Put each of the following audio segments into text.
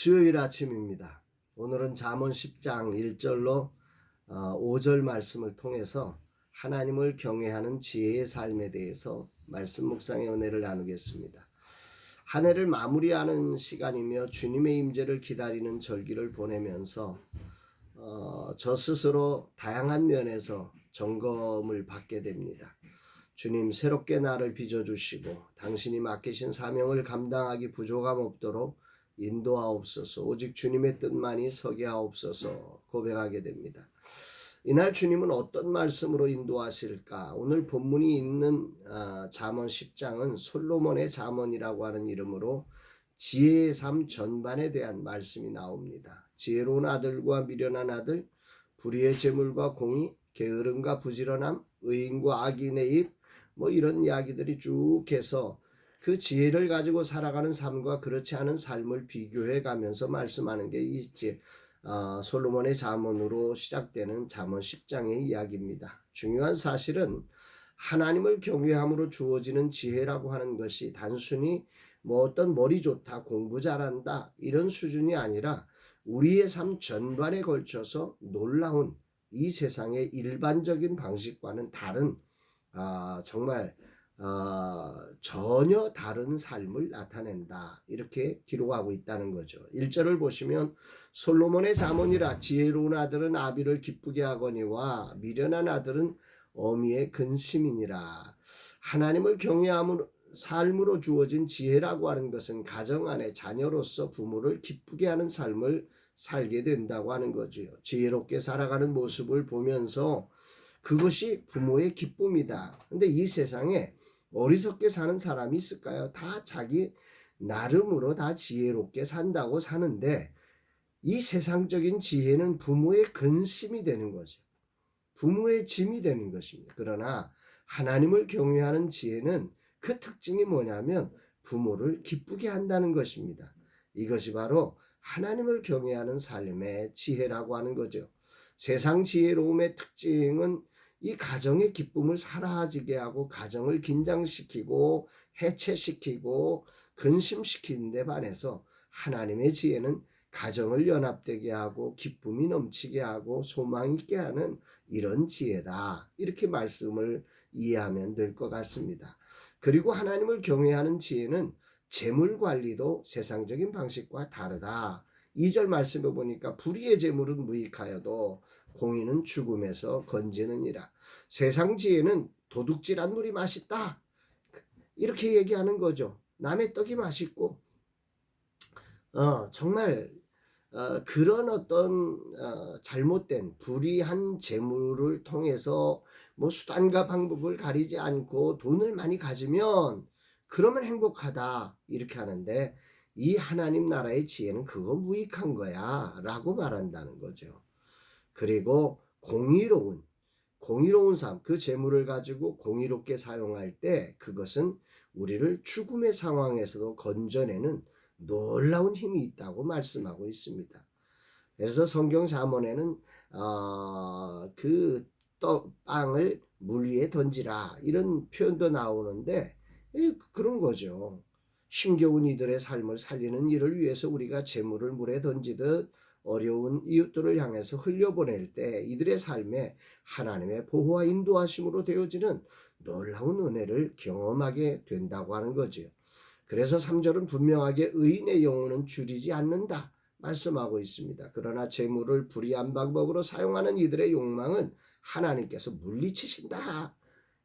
수요일 아침입니다. 오늘은 잠언 10장 1절로 5절 말씀을 통해서 하나님을 경외하는 지혜의 삶에 대해서 말씀 묵상의 은혜를 나누겠습니다. 한 해를 마무리하는 시간이며 주님의 임재를 기다리는 절기를 보내면서 저 스스로 다양한 면에서 점검을 받게 됩니다. 주님, 새롭게 나를 빚어주시고 당신이 맡기신 사명을 감당하기 부족함 없도록 인도하옵소서. 오직 주님의 뜻만이 서게 하옵소서 고백하게 됩니다. 이날 주님은 어떤 말씀으로 인도하실까? 오늘 본문이 있는 잠언 10장은 솔로몬의 잠언이라고 하는 이름으로 지혜의 삶 전반에 대한 말씀이 나옵니다. 지혜로운 아들과 미련한 아들, 불의의 재물과 공의, 게으름과 부지런함, 의인과 악인의 입, 이런 이야기들이 쭉 해서 그 지혜를 가지고 살아가는 삶과 그렇지 않은 삶을 비교해 가면서 말씀하는 게 있지. 솔로몬의 잠언으로 시작되는 잠언 10장의 이야기입니다. 중요한 사실은 하나님을 경외함으로 주어지는 지혜라고 하는 것이 단순히 어떤 머리 좋다, 공부 잘한다 이런 수준이 아니라 우리의 삶 전반에 걸쳐서 놀라운 이 세상의 일반적인 방식과는 다른 정말 전혀 다른 삶을 나타낸다. 이렇게 기록하고 있다는 거죠. 1절을 보시면 솔로몬의 잠언이라 지혜로운 아들은 아비를 기쁘게 하거니와 미련한 아들은 어미의 근심이니라. 하나님을 경외함으로 삶으로 주어진 지혜라고 하는 것은 가정 안에 자녀로서 부모를 기쁘게 하는 삶을 살게 된다고 하는 거지요. 지혜롭게 살아가는 모습을 보면서 그것이 부모의 기쁨이다. 근데 이 세상에 어리석게 사는 사람이 있을까요? 다 자기 나름으로 다 지혜롭게 산다고 사는데 이 세상적인 지혜는 부모의 근심이 되는 거죠. 부모의 짐이 되는 것입니다. 그러나 하나님을 경외하는 지혜는 그 특징이 뭐냐면 부모를 기쁘게 한다는 것입니다. 이것이 바로 하나님을 경외하는 삶의 지혜라고 하는 거죠. 세상 지혜로움의 특징은 이 가정의 기쁨을 사라지게 하고 가정을 긴장시키고 해체시키고 근심시키는 데 반해서 하나님의 지혜는 가정을 연합되게 하고 기쁨이 넘치게 하고 소망 있게 하는 이런 지혜다. 이렇게 말씀을 이해하면 될 것 같습니다. 그리고 하나님을 경외하는 지혜는 재물 관리도 세상적인 방식과 다르다. 2절 말씀에 보니까 불의의 재물은 무익하여도 공의는 죽음에서 건지느니라. 세상 지혜는 도둑질한 물이 맛있다. 이렇게 얘기하는 거죠. 남의 떡이 맛있고 정말 그런 어떤 잘못된 불의한 재물을 통해서 수단과 방법을 가리지 않고 돈을 많이 가지면 그러면 행복하다 이렇게 하는데 이 하나님 나라의 지혜는 그거 무익한 거야 라고 말한다는 거죠. 그리고 공의로운 삶, 그 재물을 가지고 공의롭게 사용할 때 그것은 우리를 죽음의 상황에서도 건져내는 놀라운 힘이 있다고 말씀하고 있습니다. 그래서 성경 잠언에는 그 빵을 물 위에 던지라 이런 표현도 나오는데 그런 거죠. 힘겨운 이들의 삶을 살리는 일을 위해서 우리가 재물을 물에 던지듯 어려운 이웃들을 향해서 흘려보낼 때 이들의 삶에 하나님의 보호와 인도하심으로 되어지는 놀라운 은혜를 경험하게 된다고 하는 거죠. 그래서 3절은 분명하게 의인의 영혼은 줄이지 않는다 말씀하고 있습니다. 그러나 재물을 불의한 방법으로 사용하는 이들의 욕망은 하나님께서 물리치신다.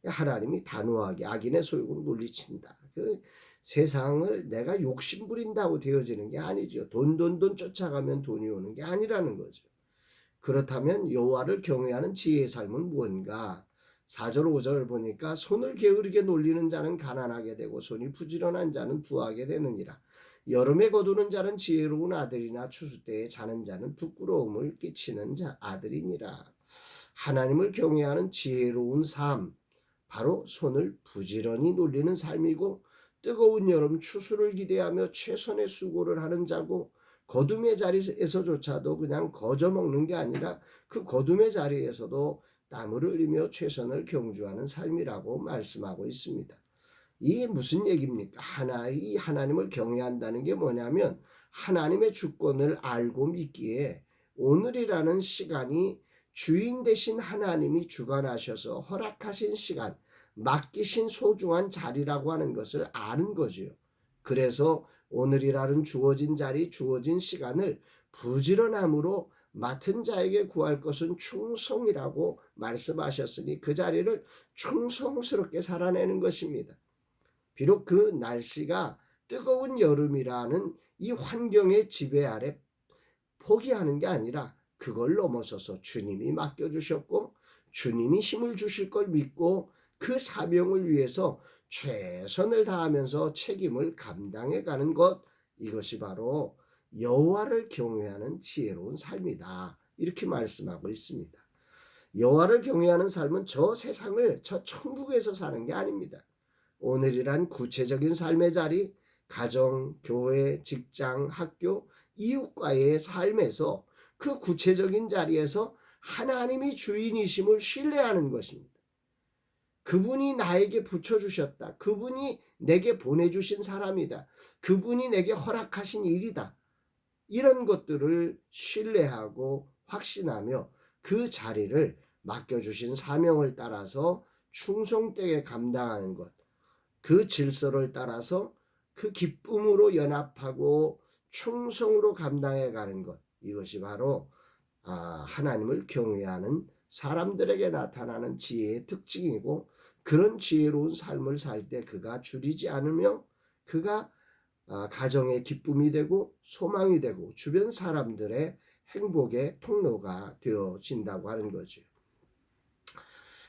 하나님이 단호하게 악인의 소욕은 물리친다. 그 세상을 내가 욕심 부린다고 되어지는 게 아니죠. 돈 쫓아가면 돈이 오는 게 아니라는 거죠. 그렇다면 여호와를 경외하는 지혜의 삶은 무언가? 4절 5절을 보니까 손을 게으르게 놀리는 자는 가난하게 되고 손이 부지런한 자는 부하게 되느니라. 여름에 거두는 자는 지혜로운 아들이나 추수 때에 자는 자는 부끄러움을 끼치는 아들이니라. 하나님을 경외하는 지혜로운 삶, 바로 손을 부지런히 놀리는 삶이고 뜨거운 여름 추수를 기대하며 최선의 수고를 하는 자고 거둠의 자리에서조차도 그냥 거저 먹는 게 아니라 그 거둠의 자리에서도 땀을 흘리며 최선을 경주하는 삶이라고 말씀하고 있습니다. 이게 무슨 얘기입니까? 이 하나님을 경외한다는 게 뭐냐면 하나님의 주권을 알고 믿기에 오늘이라는 시간이 주인 되신 하나님이 주관하셔서 허락하신 시간, 맡기신 소중한 자리라고 하는 것을 아는 거지요. 그래서 오늘이라는 주어진 자리, 주어진 시간을 부지런함으로 맡은 자에게 구할 것은 충성이라고 말씀하셨으니 그 자리를 충성스럽게 살아내는 것입니다. 비록 그 날씨가 뜨거운 여름이라는 이 환경의 지배 아래 포기하는 게 아니라 그걸 넘어서서 주님이 맡겨주셨고 주님이 힘을 주실 걸 믿고 그 사명을 위해서 최선을 다하면서 책임을 감당해 가는 것, 이것이 바로 여호와를 경외하는 지혜로운 삶이다. 이렇게 말씀하고 있습니다. 여호와를 경외하는 삶은 저 세상을 저 천국에서 사는 게 아닙니다. 오늘이란 구체적인 삶의 자리, 가정, 교회, 직장, 학교, 이웃과의 삶에서 그 구체적인 자리에서 하나님이 주인이심을 신뢰하는 것입니다. 그분이 나에게 붙여주셨다. 그분이 내게 보내주신 사람이다. 그분이 내게 허락하신 일이다. 이런 것들을 신뢰하고 확신하며 그 자리를 맡겨주신 사명을 따라서 충성되게 감당하는 것. 그 질서를 따라서 그 기쁨으로 연합하고 충성으로 감당해 가는 것. 이것이 바로 하나님을 경외하는 사람들에게 나타나는 지혜의 특징이고 그런 지혜로운 삶을 살 때 그가 줄이지 않으며 그가 가정의 기쁨이 되고 소망이 되고 주변 사람들의 행복의 통로가 되어진다고 하는 거죠.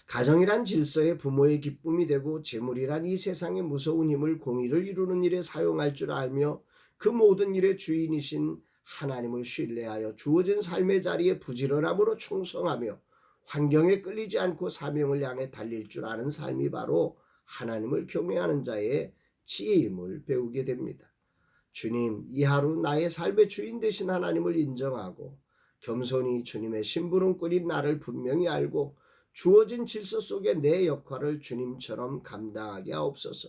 가정이란 질서의 부모의 기쁨이 되고 재물이란 이 세상의 무서운 힘을 공의를 이루는 일에 사용할 줄 알며 그 모든 일의 주인이신 하나님을 신뢰하여 주어진 삶의 자리에 부지런함으로 충성하며 환경에 끌리지 않고 사명을 향해 달릴 줄 아는 삶이 바로 하나님을 경외하는 자의 지혜임을 배우게 됩니다. 주님, 이 하루 나의 삶의 주인 되신 하나님을 인정하고 겸손히 주님의 심부름꾼인 나를 분명히 알고 주어진 질서 속에 내 역할을 주님처럼 감당하게 하옵소서.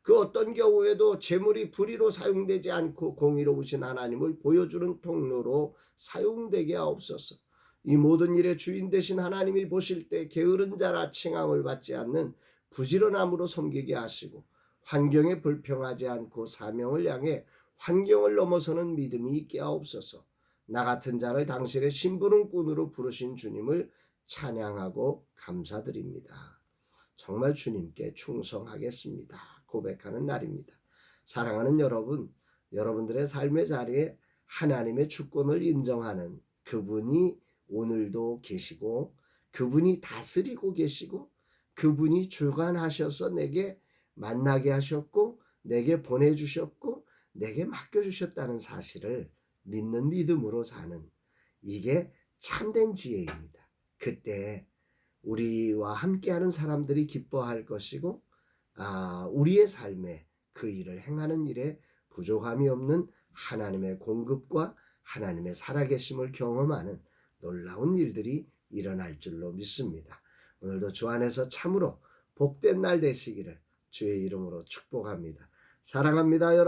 그 어떤 경우에도 재물이 불의로 사용되지 않고 공의로우신 하나님을 보여주는 통로로 사용되게 하옵소서. 이 모든 일의 주인 되신 하나님이 보실 때 게으른 자라 칭함을 받지 않는 부지런함으로 섬기게 하시고 환경에 불평하지 않고 사명을 향해 환경을 넘어서는 믿음이 있게 하옵소서. 나 같은 자를 당신의 심부름꾼으로 부르신 주님을 찬양하고 감사드립니다. 정말 주님께 충성하겠습니다. 고백하는 날입니다. 사랑하는 여러분, 여러분들의 삶의 자리에 하나님의 주권을 인정하는 그분이 오늘도 계시고 그분이 다스리고 계시고 그분이 주관하셔서 내게 만나게 하셨고 내게 보내주셨고 내게 맡겨주셨다는 사실을 믿는 믿음으로 사는 이게 참된 지혜입니다. 그때 우리와 함께하는 사람들이 기뻐할 것이고 우리의 삶에 그 일을 행하는 일에 부족함이 없는 하나님의 공급과 하나님의 살아계심을 경험하는 놀라운 일들이 일어날 줄로 믿습니다. 오늘도 주 안에서 참으로 복된 날 되시기를 주의 이름으로 축복합니다. 사랑합니다, 여러분.